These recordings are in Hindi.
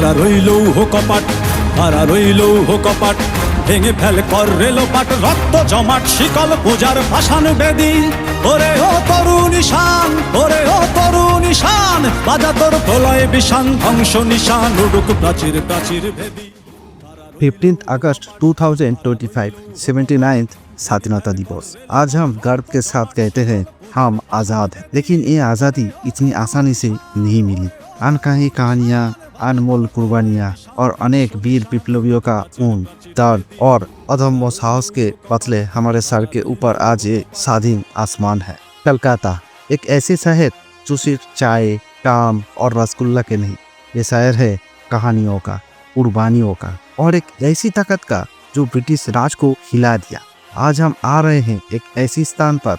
কারা রইল কপাট, কারা রইল কপাট, ভেঙে ফেল কর রেলোপাট, রক্ত জমাট শিকল পূজার ভাসান বেদি। ওরে ও তরুণ ঈশান, ওরে ও তরুণ ঈশান, বাজা তোর প্রলয় বিষান, ধ্বংস নিশান উড়ুক প্রাচীর প্রাচীর ভেদি। 15 अगस्त 2025 79th स्वाधीनता दिवस। आज हम गर्व के साथ कहते हैं हम आज़ाद हैं, लेकिन ये आज़ादी इतनी आसानी से नहीं मिली। अनकही कहानियाँ, अनमोल कुर्बानियाँ और अनेक वीर विप्लवियों का खून, दर्द और अदम्य साहस के बदले हमारे सर के ऊपर आज ये स्वाधीन आसमान है। कलकत्ता एक ऐसी शहर जो सिर्फ चाय, काम और रसगुल्ला के नहीं, ये शहर है कहानियों का, कुर्बानियों का और एक ऐसी ताकत का जो ब्रिटिश राज को हिला दिया। आज हम आ रहे हैं एक ऐसी स्थान पर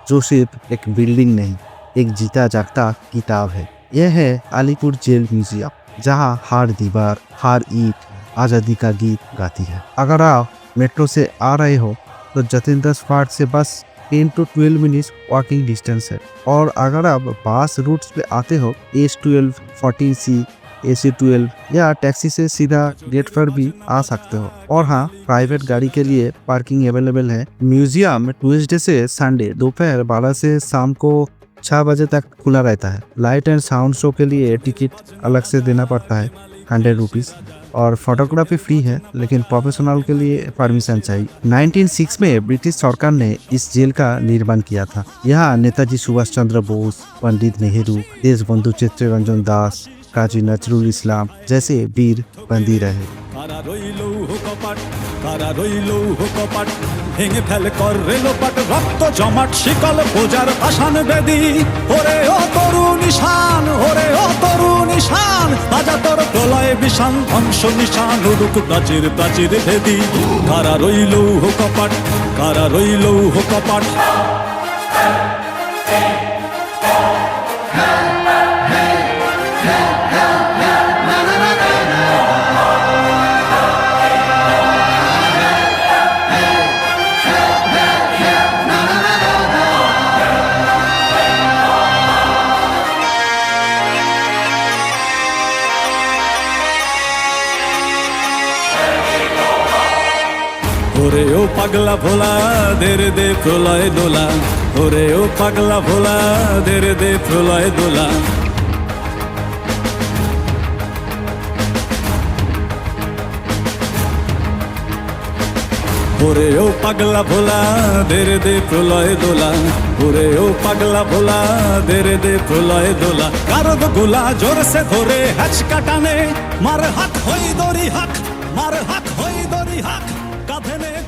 जो सिर्फ एक बिल्डिंग नहीं, एक जीता जागता किताब है। यह है अलीपुर जेल म्यूजियम, जहां हर दीवार, हर ईंट आज़ादी का गीत गाती है। अगर आप मेट्रो से आ रहे हो तो जतेंद्र पार्क से बस 10 to 12 मिनट्स वॉकिंग डिस्टेंस है, और अगर आप बस रूट्स पे आते हो S12, 14C, AC12 या टैक्सी से सीधा गेट पर भी आ सकते हो। और हाँ, प्राइवेट गाड़ी के लिए पार्किंग अवेलेबल है। म्यूजियम ट्यूसडे से संडे दोपहर 12 से शाम को 6 बजे तक खुला रहता है। लाइट एंड साउंड शो के लिए टिकट अलग से देना पड़ता है 100 रुपीज़, और फोटोग्राफी फ्री है, लेकिन प्रोफेशनल के लिए परमिशन चाहिए। 1906 में ब्रिटिश सरकार ने इस जेल का निर्माण किया था। यहाँ नेताजी सुभाष चंद्र बोस, पंडित नेहरू, देश बंधु चित्तरंजन दास, काजी नजरुल इस्लाम जैसे वीर बंदी रहे। কারা রইল কপাট, কারা রইল কপাট, ভেঙে ফেল কর রেলোপাট, রক্ত জমাট শিকল পূজার ভাসান বেদি। ওরে ও তরুণ ঈশান, ওরে ও তরুণ ঈশান, বাজা তোর প্রলয় বিষান, ধ্বংস নিশান উড়ুক প্রাচীর প্রাচীর ভেদি। কারা রইল কপাট, কারা রইল কপাট। ওরে ও পাগলা ভোলা, দেরে দে প্রলয় দোলা। ওরে ও পাগলা ভোলা, দেরে দে প্রলয় দোলা। ওরে ও পাগলা ভোলা, দেরে দে প্রলয় দোলা। ওরে ও পাগলা ভোলা, দেরে দে প্রলয় দোলা। কারদ গোলা জোর সে ধরে হ্যাচকা টানে, মার হাক হই দড়ি হাক, মার হাক হই দড়ি হাক।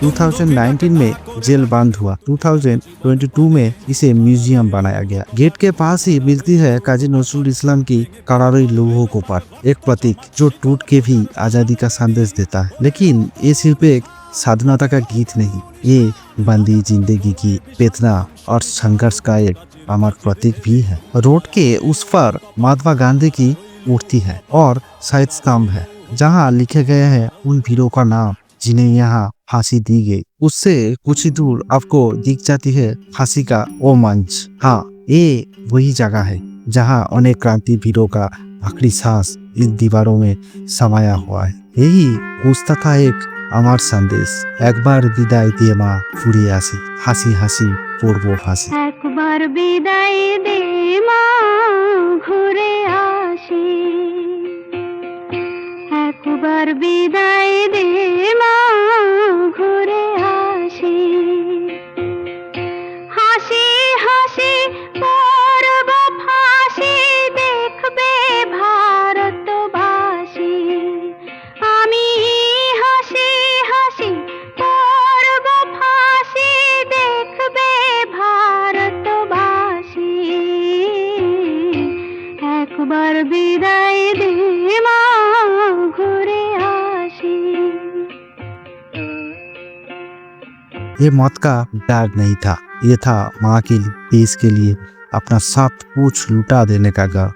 2019 में जेल बंद हुआ। 2022 में इसे म्यूजियम बनाया गया। गेट के पास ही मिलती है काजी नजरुल इस्लाम की करारी लोहो को पाट, एक प्रतीक जो टूट के भी आजादी का संदेश देता है। लेकिन ये सिर्फ एक स्वाधीनता का गीत नहीं, ये बंदी जिंदगी की वेदना और संघर्ष का एक अमर प्रतीक भी है। रोड के उस पर महात्मा गांधी की मूर्ति है और शहीद स्तंभ है, जहाँ लिखे गए हैं उन वीरों का नाम जिन्हें यहाँ फांसी दी गई। उससे कुछ ही दूर आपको दिख जाती है फांसी का वो मंच। हाँ, ये वही जगह है जहाँ अनेक क्रांति वीरों का आखिरी सांस इस दीवारों में समाया हुआ है। यही गूंजता था एक अमर संदेश, एक बार विदाई दिए माँ फुरी आसी, हासी हासी पूर्व फांसी। एक बार विदाई दे माँ घुरे आसी, एक बार विदाई दे माँ ঘুরে আসি। হাসি হাসি পরব ফাঁসি, দেখবে ভারতবাসী। আমি হাসি হাসি পরব ফাঁসি, দেখবে ভারতবাসী। একবার বিদায় দে মা ঘুরে আসি। ये मौत का डर नहीं था, ये था माँ के देश के लिए अपना सब कुछ लुटा देने का गर्व।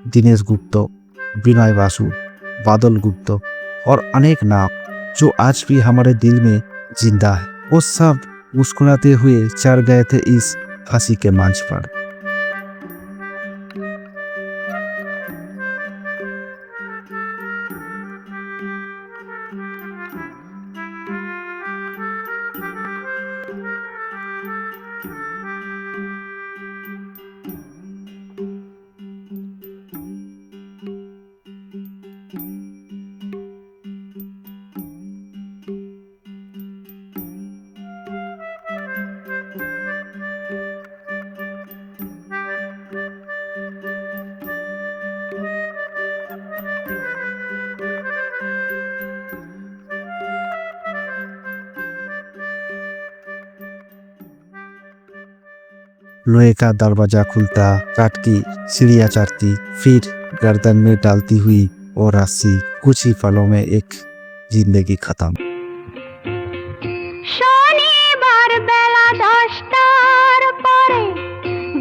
दिनेश गुप्त, विनय बासु, बादल गुप्त और अनेक नाम जो आज भी हमारे दिल में जिंदा है, वो सब मुस्कुराते हुए चढ़ गए थे इस फांसी के मंच पर। लोहे का दरवाजा खुलता, काट की सीढ़ियाँ चढ़ती, फिर गर्दन में डालती हुई और रस्सी। कुछ ही पलों में एक जिंदगी खत्म। শনিবার বেলা 10টার পরে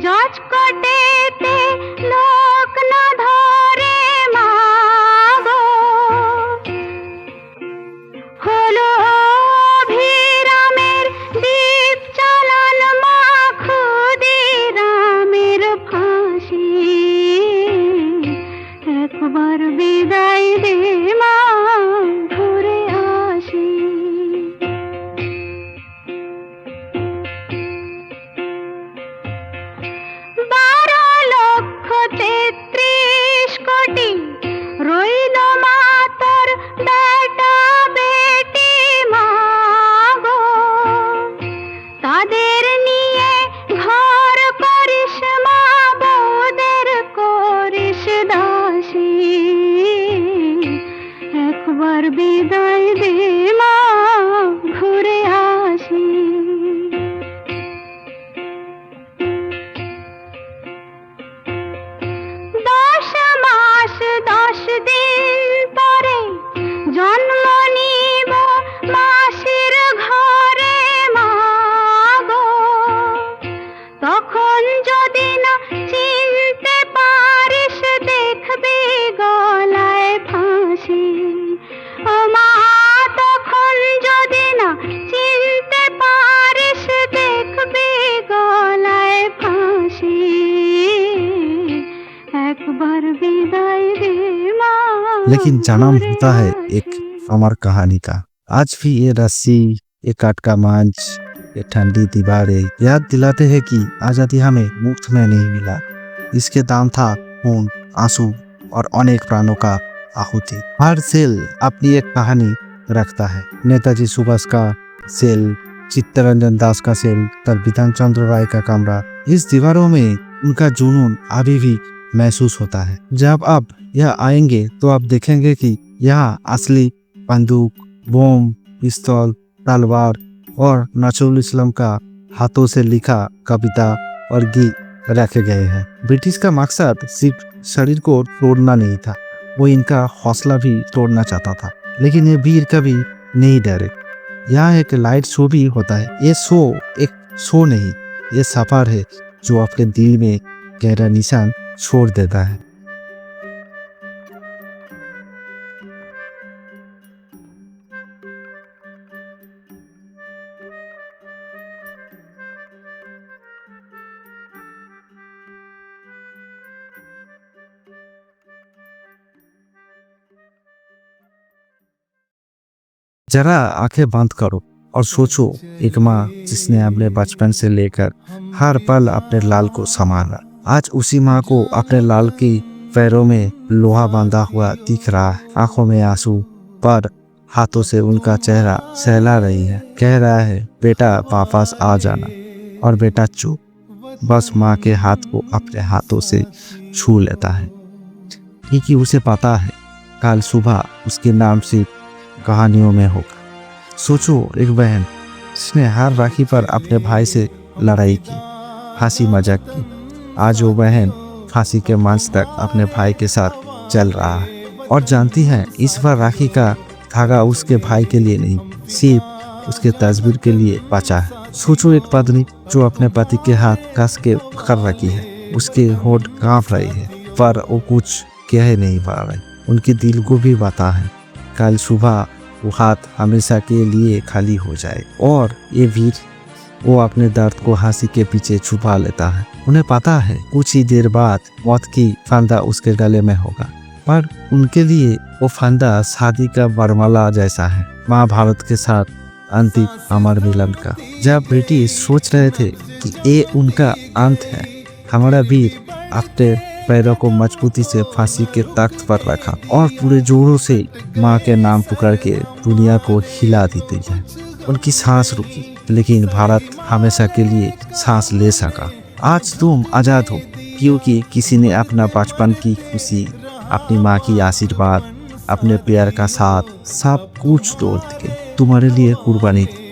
জজ কোর্টেতে লোক না ধরে মাগো, হলো অভিরামের দ্বীপ চালান মা ক্ষুদিরামের ফাঁসি। একবার বিদায় দে মা, ঘুরে আসি। 12,33,000,000,000 রইল মা তোর বেটা বেটি মাগো, তাদের নিয়ে ঘর করিস মা, বউদের করিস দাসী। একবার বিদায় দে মা, ঘুরে আসি। 10 মাস 10 দিন পরে জন্ম নিব মাসির ঘরে মাগো, তখন যদি না চিনতে পারিস দেখবি গলায় ফাঁসি। ও মা, তখন যদি না চিনতে পারিস দেখবি গলায় ফাঁসি। একবার বিদায় দে মা। लेकिन जन्म होता है एक अमर कहानी का। आज भी ये रस्सी, ये काट का मंच, ये ठंडी दीवारें याद दिलाते हैं कि आज़ादी हमें मुफ्त में नहीं मिला। इसके दाम था खून, आंसू और अनेक प्राणों का आहुति। हर सेल अपनी एक कहानी रखता है। नेताजी सुभाष का सेल, चित्तरंजन दास का सेल, तब बिधान चंद्र राय का कमरा। इस दीवारों में उनका जुनून अभी भी महसूस होता है। जब आप यहाँ आएंगे तो आप देखेंगे कि यहाँ असली बंदूक, बम, पिस्तौल, तलवार और नजरुल इस्लाम का हाथों से लिखा कविता और गीत रखे गए हैं। ब्रिटिश का मकसद सिर्फ शरीर को तोड़ना नहीं था, वो इनका हौसला भी तोड़ना चाहता था। लेकिन ये वीर कभी नहीं डरे। यहाँ एक लाइट शो भी होता है। ये शो एक शो नहीं, ये सफर है जो आपके दिल में गहरा निशान छोड़ देता है। जरा आंखें बंद करो और सोचो, एक माँ जिसने अपने बचपन से लेकर हर पल अपने लाल को संभाला, आज उसी माँ को अपने लाल के पैरों में लोहा बांधा हुआ दिख रहा है। आंखों में आंसू, पर हाथों से उनका चेहरा सहला रही है। कह रहा है, बेटा वापस आ जाना। और बेटा चुप, बस माँ के हाथ को अपने हाथों से छू लेता है, क्योंकि उसे पता है कल सुबह उसके नाम से कहानियों में होगा। सोचो, एक बहन जिसने हर राखी पर अपने भाई से लड़ाई की, हंसी मजाक की, आज वो बहन फांसी के मंच तक अपने भाई के साथ चल रहा है और जानती है इस बार राखी का धागा उसके भाई के लिए नहीं, सिर्फ उसके तस्वीर के लिए बचा है। सोचो, एक पत्नी जो अपने पति के हाथ कस के पकड़ रखी है, उसके होंठ कांप रही है, पर वो कुछ कह नहीं पा रही। उनके दिल को भी पता है कल सुबह वो हाथ हमेशा के लिए खाली हो जाए। और ये वीर, वो अपने दर्द को हंसी के पीछे छुपा लेता है। उन्हें पता है कुछ ही देर बाद मौत की फंदा उसके गले में होगा, पर उनके लिए वो फंदा शादी का बरमाला जैसा है, महाभारत के साथ अंतिम अमर मिलन का। जब ब्रिटिश सोच रहे थे कि ये उनका अंत है, हमारा वीर अपने पैरों को मजबूती से फांसी के तख्त पर रखा और पूरे जोरों से माँ के नाम पुकार के दुनिया को हिला देती है। उनकी सांस रुकी, लेकिन भारत हमेशा के लिए सांस ले सका। आज तुम आज़ाद हो क्योंकि किसी ने अपना बचपन की खुशी, अपनी माँ की आशीर्वाद, अपने प्यार का साथ, सब कुछ तोड़ के तुम्हारे लिए कुर्बानी दी।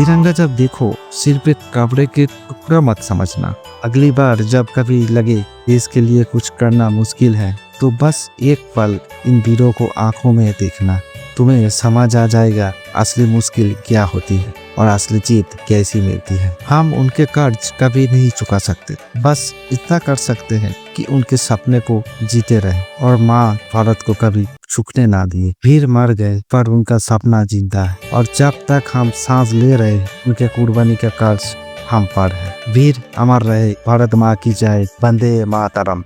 तिरंगा जब देखो सिर्फ एक कपड़े के टुकड़ा मत समझना। अगली बार जब कभी लगे देश के लिए कुछ करना मुश्किल है तो बस एक पल इन वीरों को आंखों में देखना, तुम्हें समझ आ जाएगा असली मुश्किल क्या होती है और असली जीत कैसी मिलती है। हम उनके कर्ज कभी नहीं चुका सकते, बस इतना कर सकते हैं कि उनके सपने को जीते रहे और माँ भारत को कभी झुकने ना दिए। वीर मर गए पर उनका सपना जिंदा है और जब तक हम सांस ले रहे उनके कुर्बानी का कर्ज हम पर है। वीर अमर रहे, भारत माँ की जय, वंदे मातरम।